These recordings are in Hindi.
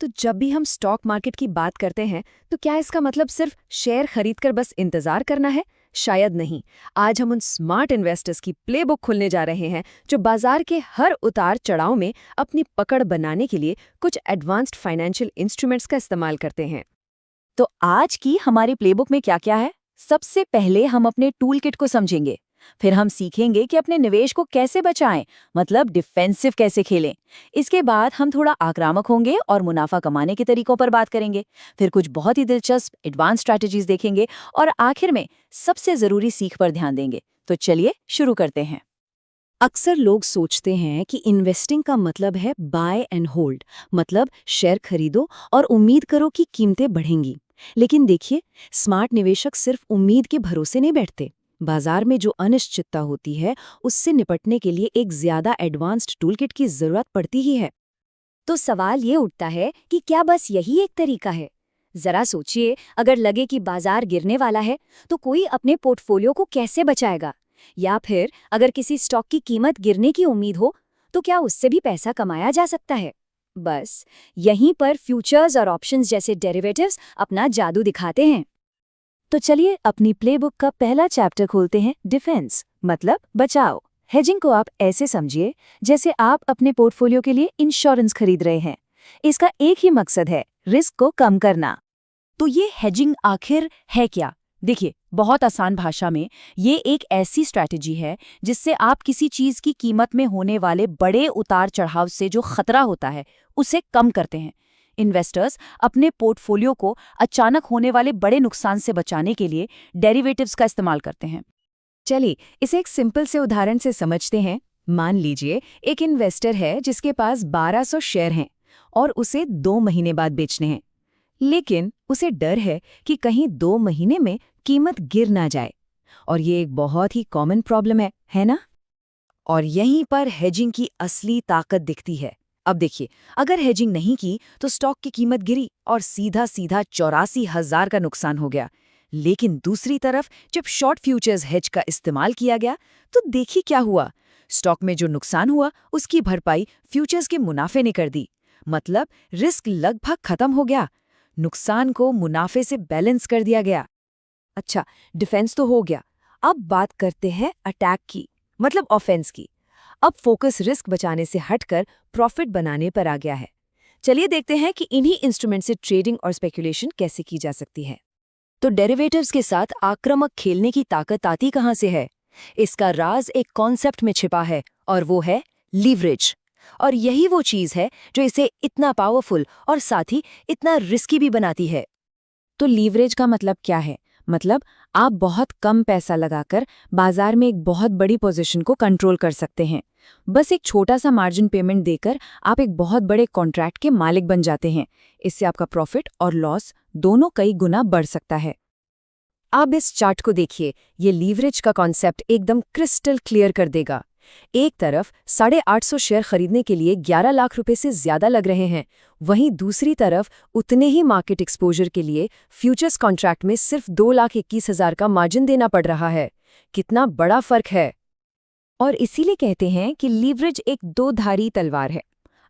तो जब भी हम स्टॉक मार्केट की बात करते हैं तो क्या इसका मतलब सिर्फ शेयर खरीदकर बस इंतजार करना है? शायद नहीं। आज हम उन स्मार्ट इन्वेस्टर्स की प्लेबुक खुलने जा रहे हैं जो बाजार के हर उतार चढ़ाव में अपनी पकड़ बनाने के लिए कुछ एडवांस्ड फाइनेंशियल इंस्ट्रूमेंट्स का इस्तेमाल करते हैं। तो आज की हमारी प्लेबुक में क्या क्या है? सबसे पहले हम अपने टूल किट को समझेंगे। फिर हम सीखेंगे कि अपने निवेश को कैसे बचाएं, मतलब डिफेंसिव कैसे खेलें। इसके बाद हम थोड़ा आक्रामक होंगे और मुनाफा कमाने के तरीकों पर बात करेंगे। फिर कुछ बहुत ही दिलचस्प एडवांस स्ट्रैटेजीज देखेंगे और आखिर में सबसे जरूरी सीख पर ध्यान देंगे। तो चलिए शुरू करते हैं। अक्सर लोग सोचते हैं कि इन्वेस्टिंग का मतलब है बाय एंड होल्ड, मतलब शेयर खरीदो और उम्मीद करो कि कीमतें बढ़ेंगी। लेकिन देखिए, स्मार्ट निवेशक सिर्फ उम्मीद के भरोसे नहीं बैठते। बाजार में जो अनिश्चितता होती है उससे निपटने के लिए एक ज्यादा एडवांस्ड टूलकिट की जरूरत पड़ती ही है। तो सवाल ये उठता है कि क्या बस यही एक तरीका है? जरा सोचिए, अगर लगे कि बाजार गिरने वाला है तो कोई अपने पोर्टफोलियो को कैसे बचाएगा? या फिर अगर किसी स्टॉक की कीमत गिरने की उम्मीद हो तो क्या उससे भी पैसा कमाया जा सकता है? बस यहीं पर फ्यूचर्स और ऑप्शंस जैसे डेरिवेटिव्स अपना जादू दिखाते हैं। तो चलिए अपनी प्लेबुक का पहला चैप्टर खोलते हैं, डिफेंस मतलब बचाव। हेजिंग को आप ऐसे समझिए जैसे आप अपने पोर्टफोलियो के लिए इंश्योरेंस खरीद रहे हैं। इसका एक ही मकसद है, रिस्क को कम करना। तो ये हेजिंग आखिर है क्या? देखिए, बहुत आसान भाषा में ये एक ऐसी स्ट्रैटेजी है जिससे आप किसी चीज की कीमत में होने वाले बड़े उतार चढ़ाव से जो खतरा होता है उसे कम करते हैं। इन्वेस्टर्स अपने पोर्टफोलियो को अचानक होने वाले बड़े नुकसान से बचाने के लिए डेरिवेटिव्स का इस्तेमाल करते हैं। चलिए इसे एक सिंपल से उदाहरण से समझते हैं। मान लीजिए एक इन्वेस्टर है जिसके पास 1200 शेयर हैं और उसे 2 महीने बाद बेचने हैं। लेकिन उसे डर है कि कहीं 2 महीने में कीमत गिर ना जाए। और ये एक बहुत ही कॉमन प्रॉब्लम है ना? और यहीं पर हेजिंग की असली ताकत दिखती है। अब देखिए, अगर हेजिंग नहीं की तो स्टॉक की कीमत गिरी और सीधा सीधा 84,000 का नुकसान हो गया। लेकिन दूसरी तरफ जब शॉर्ट फ्यूचर्स हेज का इस्तेमाल किया गया तो देखिए क्या हुआ। स्टॉक में जो नुकसान हुआ उसकी भरपाई फ्यूचर्स के मुनाफे ने कर दी। मतलब रिस्क लगभग खत्म हो गया, नुकसान को मुनाफे से बैलेंस कर दिया गया। अच्छा, डिफेंस तो हो गया। अब बात करते हैं अटैक की, मतलब ऑफेंस की। अब फोकस रिस्क बचाने से हटकर प्रॉफिट बनाने पर आ गया है। चलिए देखते हैं कि इन्हीं इंस्ट्रूमेंट से ट्रेडिंग और स्पेकुलेशन कैसे की जा सकती है। तो डेरिवेटिव्स के साथ आक्रामक खेलने की ताकत आती कहाँ से है? इसका राज एक कॉन्सेप्ट में छिपा है और वो है लीवरेज। और यही वो चीज़ है जो इसे इतना पावरफुल और साथ ही इतना रिस्की भी बनाती है। तो लीवरेज का मतलब क्या है? मतलब आप बहुत कम पैसा लगाकर बाजार में एक बहुत बड़ी पोजीशन को कंट्रोल कर सकते हैं। बस एक छोटा सा मार्जिन पेमेंट देकर आप एक बहुत बड़े कॉन्ट्रैक्ट के मालिक बन जाते हैं। इससे आपका प्रॉफिट और लॉस दोनों कई गुना बढ़ सकता है। अब इस चार्ट को देखिए, ये लीवरेज का कॉन्सेप्ट एकदम क्रिस्टल क्लियर कर देगा। एक तरफ 850 शेयर खरीदने के लिए 11 लाख रुपए से ज्यादा लग रहे हैं, वहीं दूसरी तरफ उतने ही मार्केट एक्सपोजर के लिए फ्यूचर्स कॉन्ट्रैक्ट में सिर्फ 2,21,000 का मार्जिन देना पड़ रहा है। कितना बड़ा फर्क है! और इसीलिए कहते हैं कि लीवरेज एक दो-धारी तलवार है।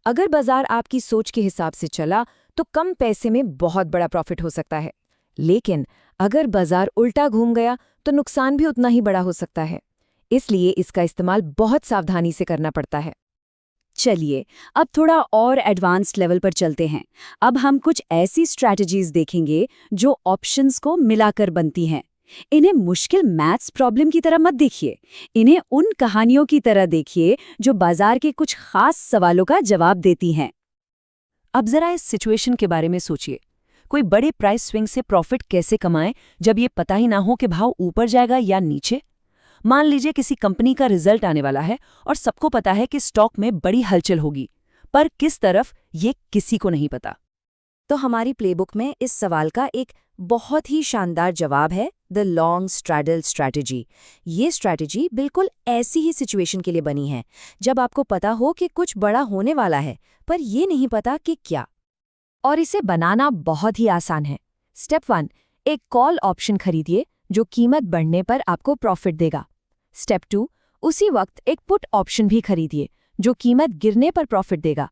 अगर बाजार आपकी सोच के हिसाब से चला तो कम पैसे में बहुत बड़ा प्रॉफिट हो सकता है, लेकिन अगर बाजार उल्टा घूम गया तो नुकसान भी उतना ही बड़ा हो सकता है। इसलिए इसका इस्तेमाल बहुत सावधानी से करना पड़ता है। चलिए अब थोड़ा और एडवांस्ड लेवल पर चलते हैं। अब हम कुछ ऐसी स्ट्रैटेजीज देखेंगे जो ऑप्शंस को मिलाकर बनती हैं। इन्हें मुश्किल मैथ्स प्रॉब्लम की तरह मत देखिए, इन्हें उन कहानियों की तरह देखिए जो बाजार के कुछ खास सवालों का जवाब देती हैं। अब जरा इस सिचुएशन के बारे में सोचिए। कोई बड़े प्राइस स्विंग से प्रॉफिट कैसे कमाएं जब ये पता ही ना हो कि भाव ऊपर जाएगा या नीचे? मान लीजिए किसी कंपनी का रिजल्ट आने वाला है और सबको पता है कि स्टॉक में बड़ी हलचल होगी, पर किस तरफ ये किसी को नहीं पता। तो हमारी प्लेबुक में इस सवाल का एक बहुत ही शानदार जवाब है, द लॉन्ग स्ट्रैडल स्ट्रैटेजी। ये स्ट्रैटेजी बिल्कुल ऐसी ही सिचुएशन के लिए बनी है जब आपको पता हो कि कुछ बड़ा होने वाला है पर ये नहीं पता कि क्या। और इसे बनाना बहुत ही आसान है। स्टेप 1, एक कॉल ऑप्शन खरीदिए जो कीमत बढ़ने पर आपको प्रॉफिट देगा। स्टेप 2, उसी वक्त एक पुट ऑप्शन भी खरीदिए जो कीमत गिरने पर प्रॉफिट देगा।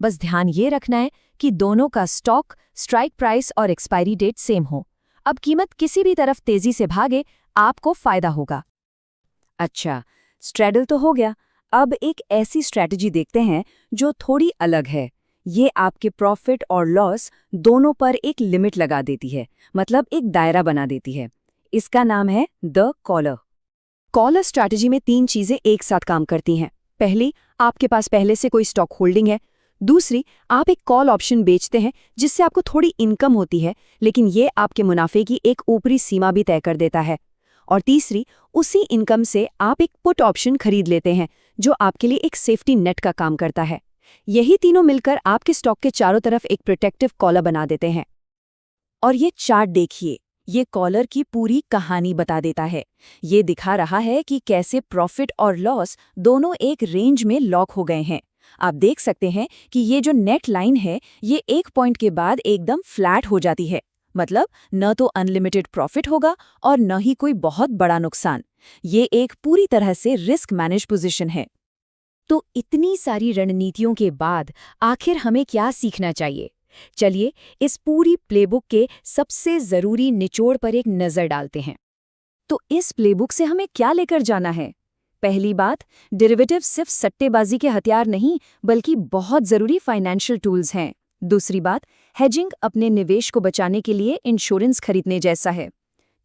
बस ध्यान ये रखना है कि दोनों का स्टॉक, स्ट्राइक प्राइस और एक्सपायरी डेट सेम हो। अब कीमत किसी भी तरफ तेजी से भागे, आपको फायदा होगा। अच्छा, स्ट्रैडल तो हो गया। अब एक ऐसी स्ट्रैटेजी देखते हैं जो थोड़ी अलग है। ये आपके प्रॉफिट और लॉस दोनों पर एक लिमिट लगा देती है, मतलब एक दायरा बना देती है। इसका नाम है द कॉलर। कॉलर स्ट्रैटेजी में 3 चीजें एक साथ काम करती हैं। पहली, आपके पास पहले से कोई स्टॉक होल्डिंग है। दूसरी, आप एक कॉल ऑप्शन बेचते हैं जिससे आपको थोड़ी इनकम होती है, लेकिन ये आपके मुनाफे की एक ऊपरी सीमा भी तय कर देता है। और तीसरी, उसी इनकम से आप एक पुट ऑप्शन खरीद लेते हैं जो आपके लिए एक सेफ्टी नेट का काम करता है। यही तीनों मिलकर आपके स्टॉक के चारों तरफ एक प्रोटेक्टिव कॉलर बना देते हैं। और ये चार्ट देखिए, ये कॉलर की पूरी कहानी बता देता है। ये दिखा रहा है कि कैसे प्रॉफिट और लॉस दोनों एक रेंज में लॉक हो गए हैं। आप देख सकते हैं कि ये जो नेट लाइन है, ये एक पॉइंट के बाद एकदम फ्लैट हो जाती है। मतलब न तो अनलिमिटेड प्रॉफिट होगा और न ही कोई बहुत बड़ा नुकसान। ये एक पूरी तरह से रिस्क मैनेज पोजीशन है। तो इतनी सारी रणनीतियों के बाद आखिर हमें क्या सीखना चाहिए? चलिए इस पूरी प्लेबुक के सबसे जरूरी निचोड़ पर एक नजर डालते हैं। तो इस प्लेबुक से हमें क्या लेकर जाना है? पहली बात, डेरिवेटिव सिर्फ सट्टेबाजी के हथियार नहीं, बल्कि बहुत जरूरी फाइनेंशियल टूल्स हैं। दूसरी बात, हेजिंग अपने निवेश को बचाने के लिए इंश्योरेंस खरीदने जैसा है।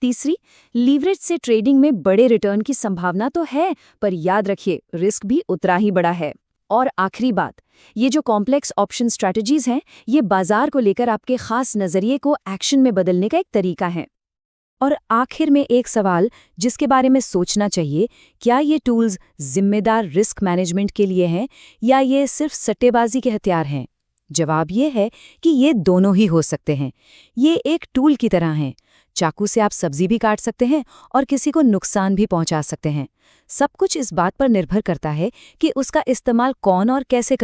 तीसरी, लीवरेज से ट्रेडिंग में बड़े रिटर्न की संभावना तो है, पर याद रखिए रिस्क भी उतना ही बड़ा है। और आखिरी बात, ये जो कॉम्प्लेक्स ऑप्शन स्ट्रैटेजीज हैं, ये बाजार को लेकर आपके खास नजरिए को एक्शन में बदलने का एक तरीका है। और आखिर में एक सवाल जिसके बारे में सोचना चाहिए, क्या ये टूल्स जिम्मेदार रिस्क मैनेजमेंट के लिए हैं या ये सिर्फ सट्टेबाजी के हथियार हैं? जवाब ये है कि ये दोनों ही हो सकते हैं। ये एक टूल की तरह हैं। चाकू से आप सब्जी भी काट सकते हैं और किसी को नुकसान भी पहुंचा सकते हैं। सब कुछ इस बात पर निर्भर करता है कि उसका इस्तेमाल कौन और कैसे कर